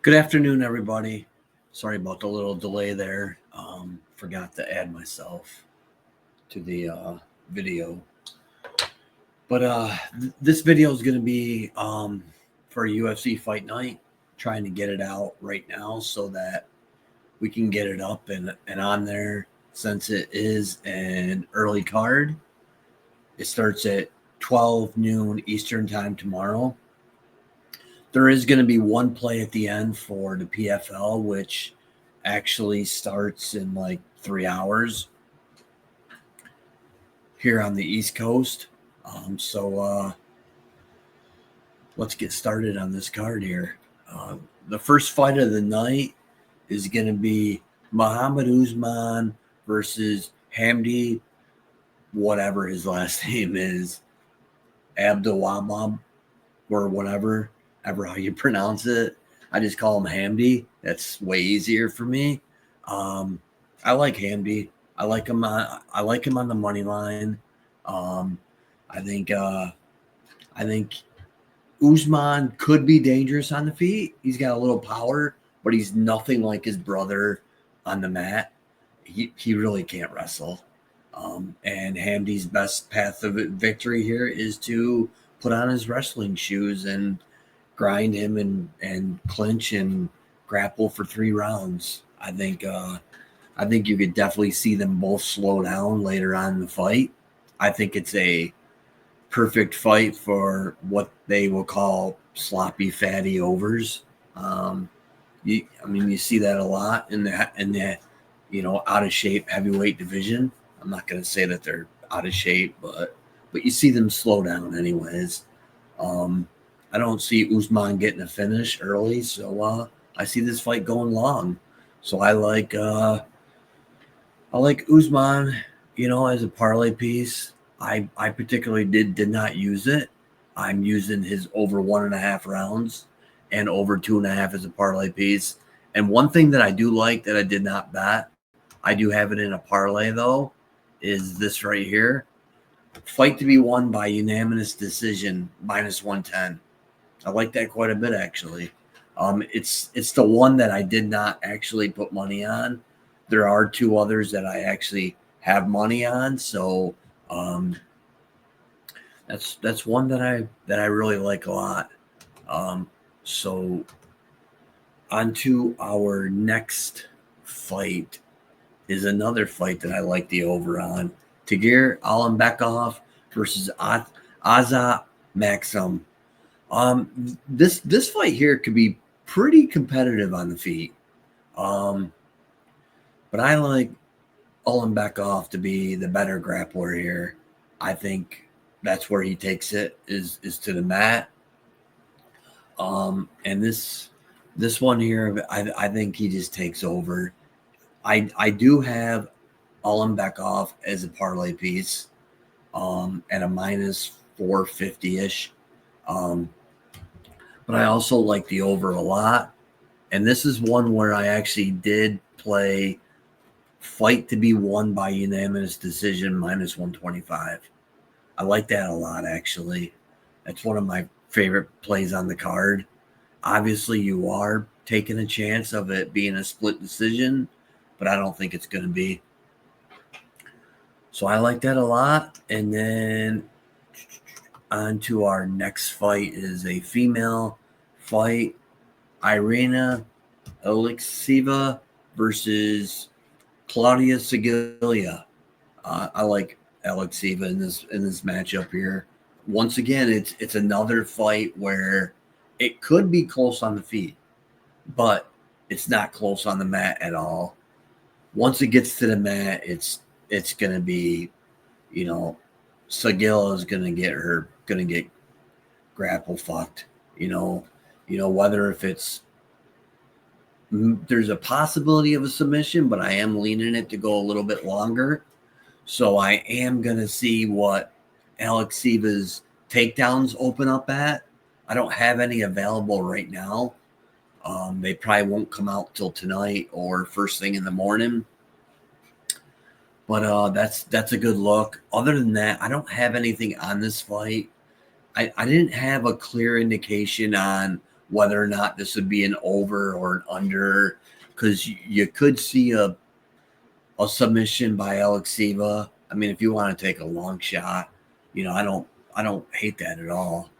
Good afternoon, everybody. Sorry about the little delay there. Forgot to add myself to the video. But this video is going to be for UFC Fight Night. Trying to get it out right now so that we can get it up and on there since it is an early card. It starts at 12 noon Eastern time tomorrow. There is going to be one play at the end for the PFL, which actually starts in like 3 hours here on the East Coast. So let's get started on this card here. The first fight of the night is going to be Muhammad Usman versus Hamdi, whatever his last name is, Abdelwahab, or whatever how you pronounce it. I just call him Hamdi. That's way easier for me. I like Hamdi. I like him on the money line. I think Usman could be dangerous on the feet. He's got a little power, but he's nothing like his brother on the mat. He really can't wrestle. And Hamdi's best path of victory here is to put on his wrestling shoes and grind him and clinch and grapple for 3 rounds. I think you could definitely see them both slow down later on in the fight. I think it's a perfect fight for what they will call sloppy, fatty overs. You see that a lot in the out of shape heavyweight division. I'm not going to say that they're out of shape, but you see them slow down anyways. I don't see Usman getting a finish early, so I see this fight going long. So I like Usman, as a parlay piece. I particularly did not use it. I'm using his over 1.5 rounds and over 2.5 as a parlay piece. And one thing that I do like that I did not bet, I do have it in a parlay though, is this right here. Fight to be won by unanimous decision, -110. I like that quite a bit, actually. It's the one that I did not actually put money on. There are 2 others that I actually have money on, so that's one that I really like a lot. So on to our next fight is another fight that I like the over on. Tagir Alimbekov versus Azat Maxim. This fight here could be pretty competitive on the feet. But I like Alimbekov to be the better grappler here. I think that's where he takes it is to the mat. And this one here, I think he just takes over. I do have Alimbekov as a parlay piece at a -450-ish. But I also like the over a lot. And this is one where I actually did play fight to be won by unanimous decision -125. I like that a lot, actually. That's one of my favorite plays on the card. Obviously, you are taking a chance of it being a split decision, but I don't think it's going to be. So I like that a lot. And then on to our next fight is a female fight. Irina Alexeva versus Claudia Segilia. I like Alexeva in this matchup here. Once again, it's another fight where it could be close on the feet, but it's not close on the mat at all. Once it gets to the mat, it's going to be, Segilia is going to get grapple fucked. Whether if there's a possibility of a submission, but I am leaning it to go a little bit longer. So I am going to see what Alexeva's takedowns open up at. I don't have any available right now. They probably won't come out till tonight or first thing in the morning. But that's a good look. Other than that, I don't have anything on this fight. I didn't have a clear indication on whether or not this would be an over or an under, because you could see a submission by Alexieva. I mean, if you want to take a long shot, I don't hate that at all.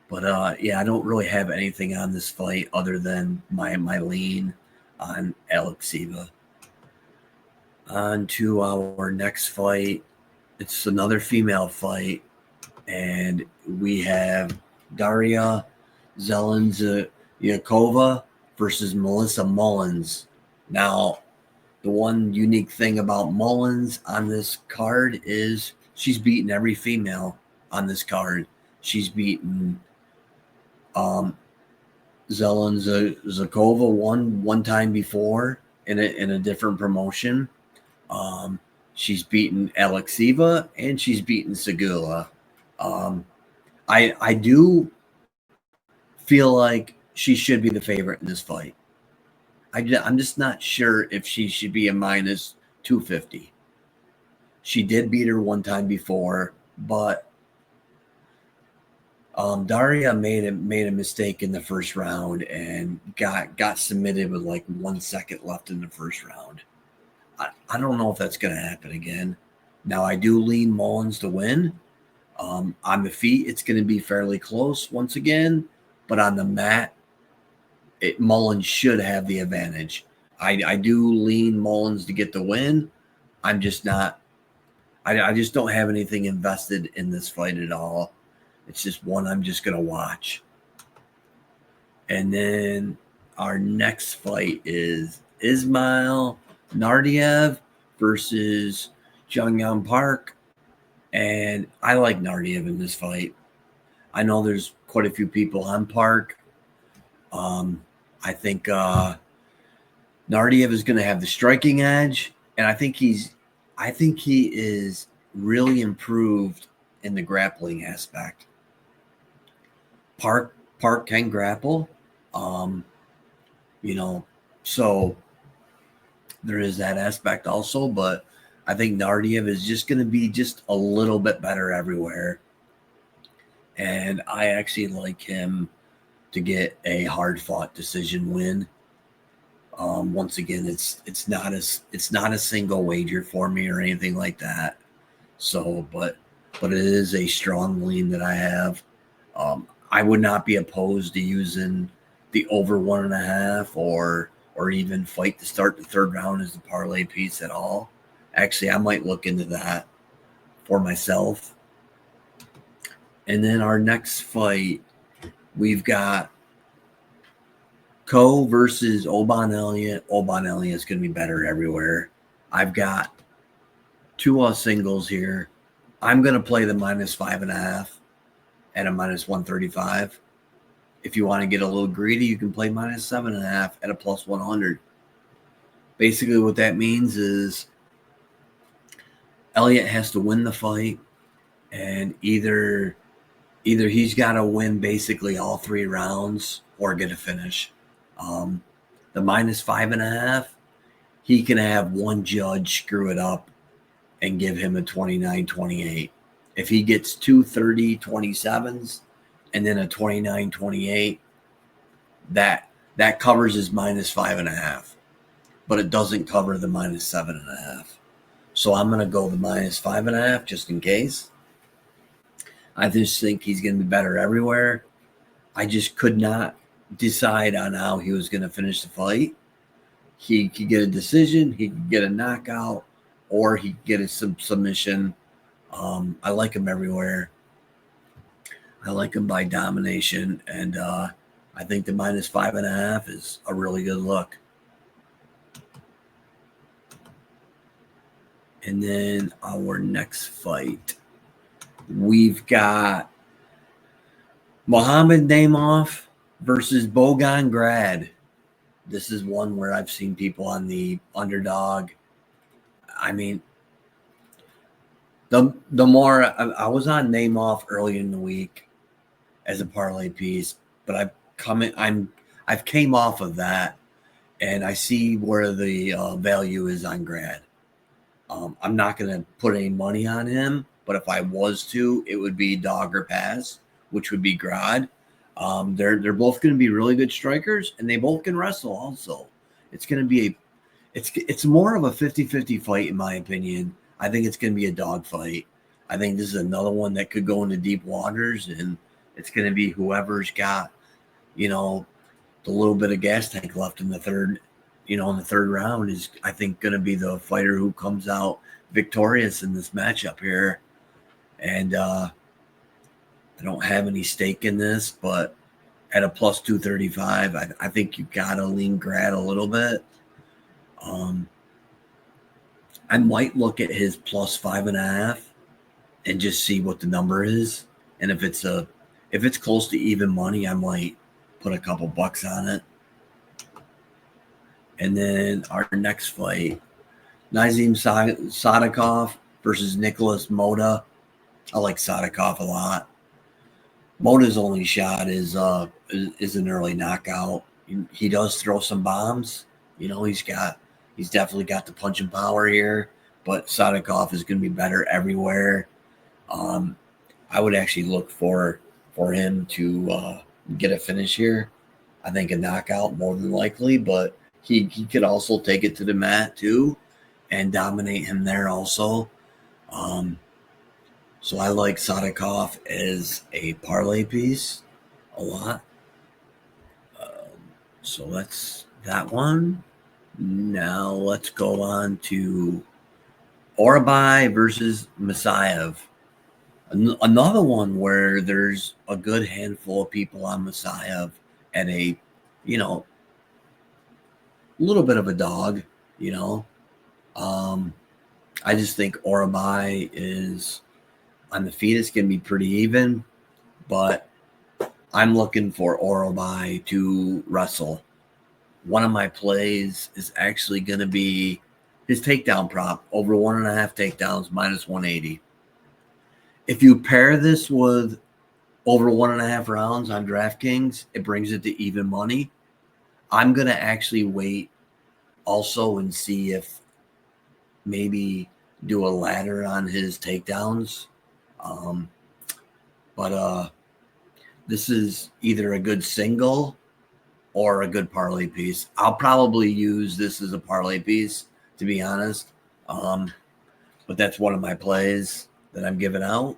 But yeah, I don't really have anything on this fight other than my lean on Alexieva. On to our next fight. It's another female fight, and we have Daria Zelenzyakova versus Melissa Mullins. Now, the one unique thing about Mullins on this card is she's beaten every female on this card. She's beaten Zelenzyakova one time before in a different promotion. She's beaten Alexieva and she's beaten Segula. I do feel like she should be the favorite in this fight. I'm just not sure if she should be a minus 250. She did beat her one time before, but Daria made a mistake in the first round and got submitted with like 1 second left in the first round. I don't know if that's going to happen again. Now, I do lean Mullins to win. On the feet, it's going to be fairly close once again, but on the mat, Mullins should have the advantage. I do lean Mullins to get the win. I'm just not. I just don't have anything invested in this fight at all. It's just one I'm just going to watch. And then our next fight is Ismail Nardiev versus Jung Park. And I like Nardiev in this fight. I know there's quite a few people on Park. I think Nardiev is going to have the striking edge, and I think he is really improved in the grappling aspect. Park can grapple, so there is that aspect also, but I think Nardiev is just going to be just a little bit better everywhere. And I actually like him to get a hard-fought decision win. Once again, it's not a single wager for me or anything like that. So, but it is a strong lean that I have. I would not be opposed to using the over 1.5 or even fight to start the third round as a parlay piece at all. Actually, I might look into that for myself. And then our next fight, we've got Ko versus Oban Elliott. Oban Elliott is going to be better everywhere. I've got two singles here. I'm going to play the minus 5.5 at a minus 135. If you want to get a little greedy, you can play minus 7.5 at a plus 100. Basically, what that means is Elliott has to win the fight, and either he's got to win basically all 3 rounds or get a finish. The minus 5.5, he can have one judge screw it up and give him a 29-28. If he gets 2 30-27s and then a 29-28, that covers his minus 5.5, but it doesn't cover the minus 7.5. So I'm going to go the minus 5.5 just in case. I just think he's going to be better everywhere. I just could not decide on how he was going to finish the fight. He could get a decision, he could get a knockout, or he could get a submission. I like him everywhere. I like him by domination, and I think the minus 5.5 is a really good look. And then our next fight, we've got Mohamed Naimov versus Bogan Grad. This is one where I've seen people on the underdog. I mean, the more I was on Naimov early in the week as a parlay piece, but I've came off of that, and I see where the value is on Grad. I'm not going to put any money on him, but if I was to, it would be dog or pass, which would be Grad. They're both going to be really good strikers, and they both can wrestle. Also, it's going to be it's more of a 50-50 fight in my opinion. I think it's going to be a dog fight. I think this is another one that could go into deep waters, and it's going to be whoever's got the little bit of gas tank left in the third. In the third round is, I think, going to be the fighter who comes out victorious in this matchup here. And I don't have any stake in this, but at a plus 235, I think you got to lean Grad a little bit. I might look at his plus 5.5 and just see what the number is. And if it's close to even money, I might put a couple bucks on it. And then our next fight, Nazim Sadikov versus Nicholas Moda. I like Sadikov a lot. Moda's only shot is an early knockout. He does throw some bombs. He's definitely got the punching power here, but Sadikov is going to be better everywhere. I would actually look for him to get a finish here. I think a knockout more than likely, but he could also take it to the mat too and dominate him there also. So I like Sadikov as a parlay piece a lot. So that's that one. Now let's go on to Orabai versus Masayev. Another one where there's a good handful of people on Masayev at a, little bit of a dog, I just think Orabai is on the feet. It's going to be pretty even, but I'm looking for Orabai to wrestle. One of my plays is actually going to be his takedown prop, over 1.5 takedowns, minus 180. If you pair this with over 1.5 rounds on DraftKings, it brings it to even money. I'm going to actually wait also and see if maybe do a ladder on his takedowns. But this is either a good single or a good parlay piece. I'll probably use this as a parlay piece, to be honest. But that's one of my plays that I'm giving out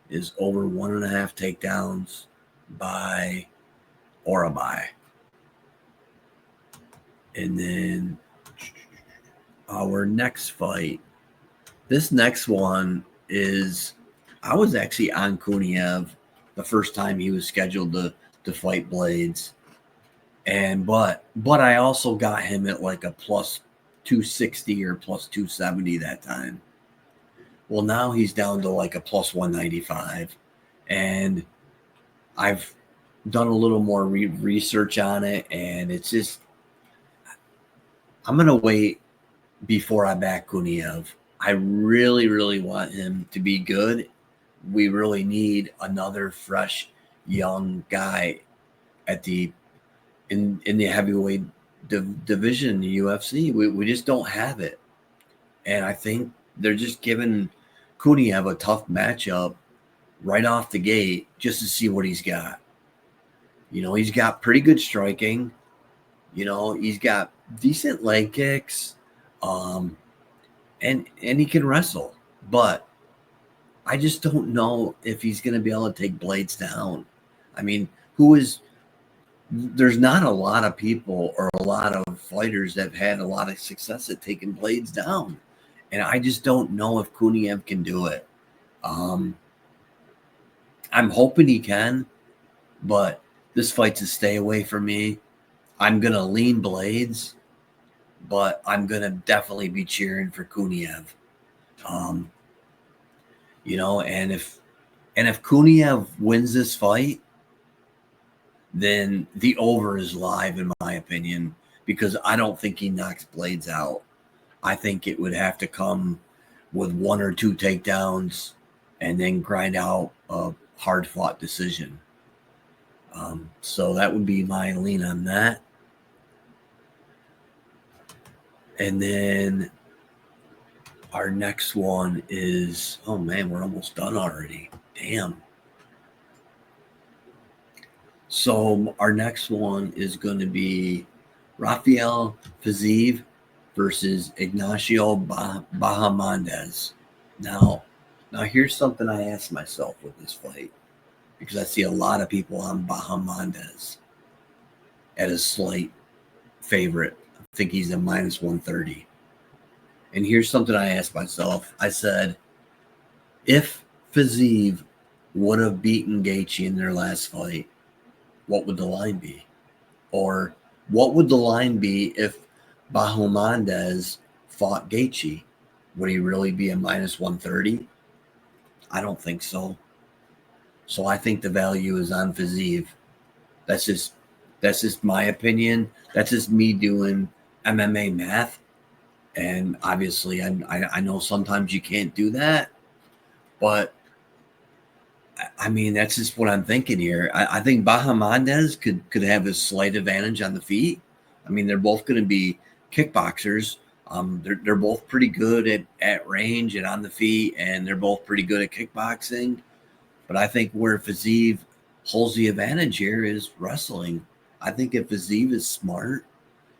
is over 1.5 takedowns by Orabai. And then our next fight. This next one is, I was actually on Kuniev the first time he was scheduled to fight Blades. But I also got him at like a plus 260 or plus 270 that time. Well, now he's down to like a plus 195. And I've done a little more research on it, and it's just, I'm going to wait before I back Kuniev. I really, really want him to be good. We really need another fresh, young guy at the in the heavyweight division in the UFC. We just don't have it. And I think they're just giving Kuniev a tough matchup right off the gate just to see what he's got. He's got pretty good striking. He's got decent leg kicks. And he can wrestle. But I just don't know if he's going to be able to take Blades down. I mean, there's not a lot of people or a lot of fighters that have had a lot of success at taking Blades down. And I just don't know if Kuniev can do it. I'm hoping he can, but this fight's a stay away from me. I'm going to lean Blades, but I'm going to definitely be cheering for Kuniev. And if Kuniev wins this fight, then the over is live, in my opinion, because I don't think he knocks Blades out. I think it would have to come with 1 or 2 takedowns and then grind out a hard-fought decision. So that would be my lean on that. And then our next one is, oh man, we're almost done already. Damn. So our next one is going to be Rafael Fiziev versus Ignacio Bahamondes. Now, now here's something I asked myself with this fight because I see a lot of people on Bahamondes at a slight favorite. I think he's a minus 130. And here's something I asked myself. I said, if Fiziev would have beaten Gaethje in their last fight, what would the line be? Or what would the line be if Bahamondes fought Gaethje? Would he really be a minus 130? I don't think so. So I think the value is on Fiziev. That's just my opinion. That's just me doing MMA math. And obviously, I know sometimes you can't do that, but I mean that's just what I'm thinking here. I think Bahamondes could have a slight advantage on the feet. I mean, they're both going to be kickboxers. They're both pretty good at range and on the feet, and they're both pretty good at kickboxing. But I think where Fiziev holds the advantage here is wrestling. I think if Fiziev is smart,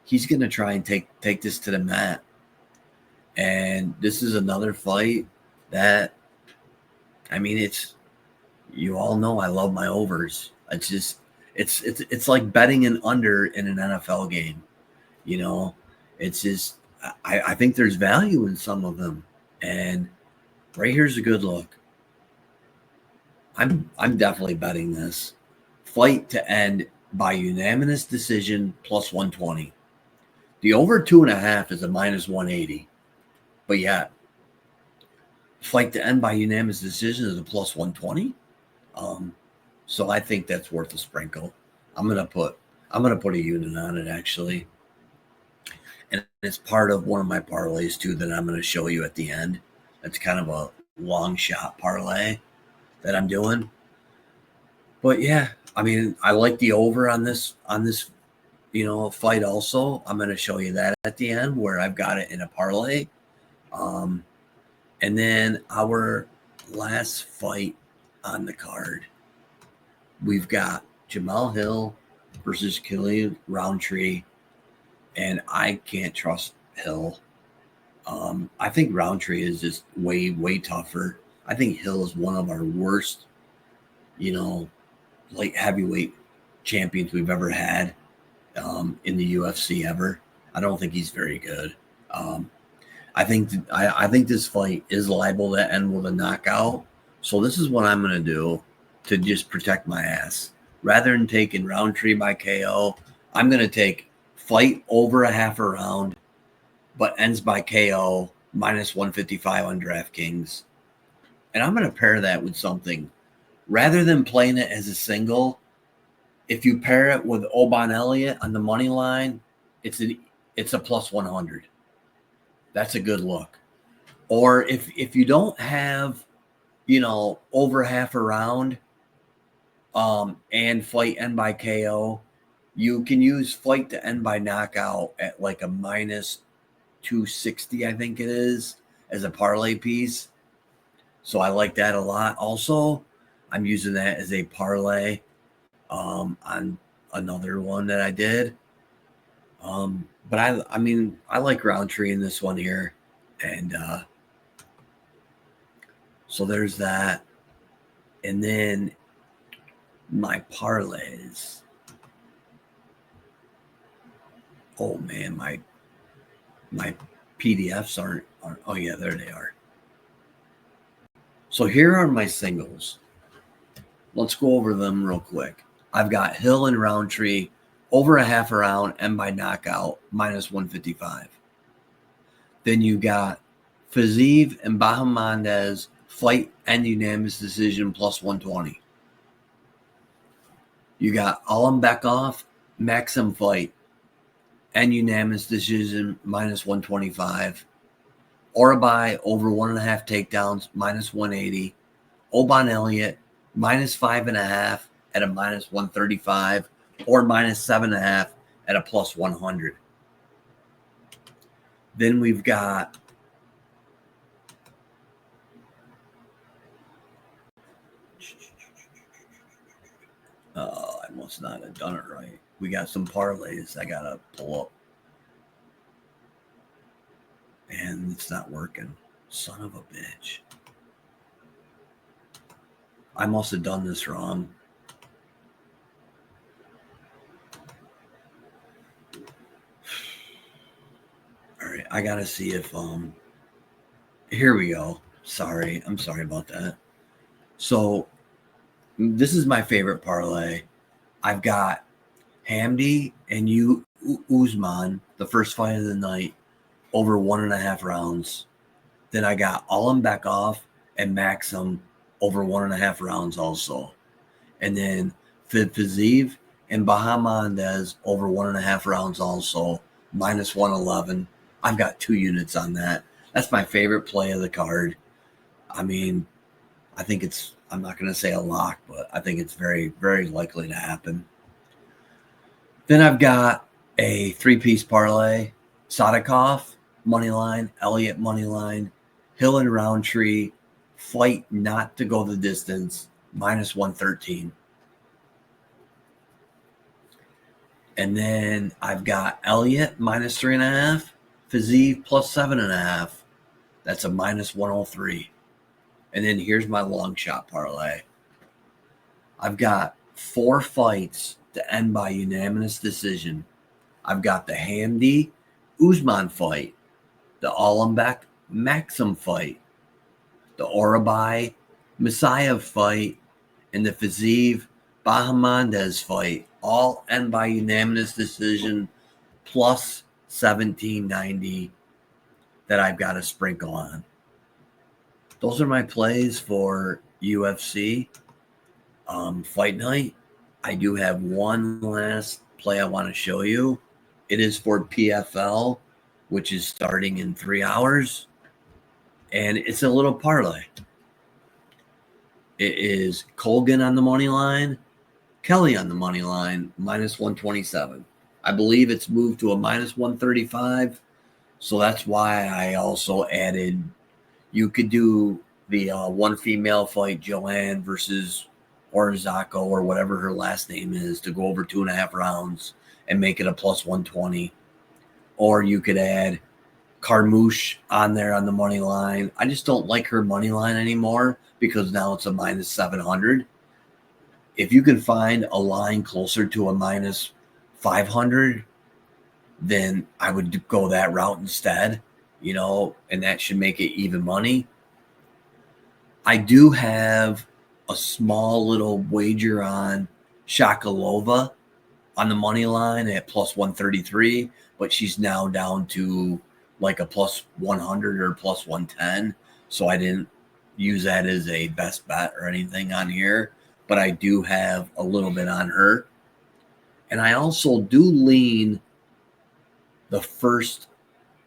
he's going to try and take this to the mat. And this is another fight that, I mean, you all know I love my overs. It's like betting an under in an NFL game. You know, it's just I think there's value in some of them. And right here's a good look. I'm definitely betting this fight to end by unanimous decision plus 120. The over 2.5 is a minus 180. But yeah, fight to end by unanimous decision is a plus 120. So I think that's worth a sprinkle. I'm gonna put a unit on it actually, and it's part of one of my parlays too that I'm gonna show you at the end. That's kind of a long shot parlay that I'm doing. But yeah, I mean, I like the over on this fight also. I'm gonna show you that at the end where I've got it in a parlay. And then our last fight on the card, we've got Jamal Hill versus Killian Roundtree, and I can't trust Hill. I think Roundtree is just way, way tougher. I think Hill is one of our worst, light heavyweight champions we've ever had in the UFC ever. I don't think he's very good. I think this fight is liable to end with a knockout. So this is what I'm going to do to just protect my ass. Rather than taking Roundtree by KO, I'm going to take fight over a half a round, but ends by KO minus 155 on DraftKings. And I'm going to pair that with something. Rather than playing it as a single, if you pair it with Oban Elliott on the money line, it's a plus 100. That's a good look. Or if you don't have, over half a round and fight end by KO, you can use fight to end by knockout at like a minus 260, I think it is, as a parlay piece. So I like that a lot. Also, I'm using that as a parlay on another one that I did. But I mean, I like Roundtree in this one here. And so there's that. And then my parlays. Oh man, my PDFs aren't oh yeah, there they are. So here are my singles. Let's go over them real quick. I've got Hill and Roundtree over a half a round and by knockout minus 155. Then you got Fiziev and Bahamondes fight and unanimous decision plus 120. You got Alembekov, Maxim fight and unanimous decision minus 125. Orabai over 1.5 takedowns minus 180. Oban Elliott minus 5.5 at a minus 135 or minus 7.5 at a plus 100. Then we've got I must not have done it right. We got some parlays I gotta pull up. And it's not working. Son of a bitch. I must have done this wrong. All right, I gotta see if here we go. Sorry, I'm sorry about that. So this is my favorite parlay. I've got Hamdi and Usman, the first fight of the night, over 1.5 rounds. Then I got Bekov and Maxim over 1.5 rounds also. And then Fiziev and Bahamondes over 1.5 rounds also, minus 111. I've got 2 units on that. That's my favorite play of the card. I mean, I think it's, I'm not going to say a lock, but I think it's very, very likely to happen. Then I've got a 3-piece parlay: Sadikov, moneyline; Elliott, moneyline; Hill and Roundtree, fight not to go the distance, minus 113. And then I've got Elliott, minus 3.5, Fiziev, plus 7.5. That's a minus 103. And then here's my long shot parlay. I've got 4 fights to end by unanimous decision. I've got the Hamdi Usman fight, the Allenbeck Maxim fight, the Orabai Messiah fight, and the Fiziev Bahamondes fight, all end by unanimous decision, plus 1790 that I've got to sprinkle on. Those are my plays for UFC fight night. I do have one last play I want to show you. It is for PFL, which is starting in 3 hours. And it's a little parlay. It is Colgan on the money line, Kelly on the money line, minus 127. I believe it's moved to a minus 135. So that's why I also added, you could do the one female fight, Joanne versus Orzako, or whatever her last name is, to go over 2.5 rounds and make it a plus 120. Or you could add Carmouche on there on the money line. I just don't like her money line anymore because now it's a minus 700. If you can find a line closer to a minus 500, then I would go that route instead, you know, and that should make it even money. I do have a small little wager on Shakalova on the money line at plus 133, but she's now down to like a plus 100 or plus 110. So I didn't use that as a best bet or anything on here, but I do have a little bit on her. And I also do lean the first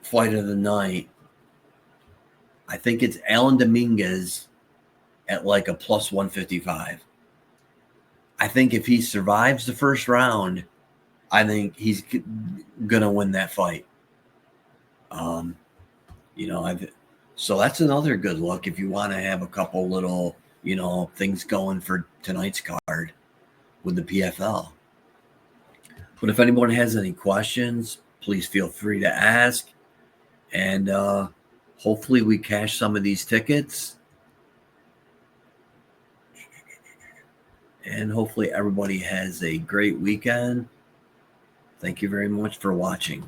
fight of the night. I think it's Alan Dominguez at like a plus 155. I think if he survives the first round, I think he's going to win that fight. You know, so that's another good look if you want to have a couple little, you know, things going for tonight's card with the PFL. But if anyone has any questions, please feel free to ask. And hopefully we cash some of these tickets. And hopefully everybody has a great weekend. Thank you very much for watching.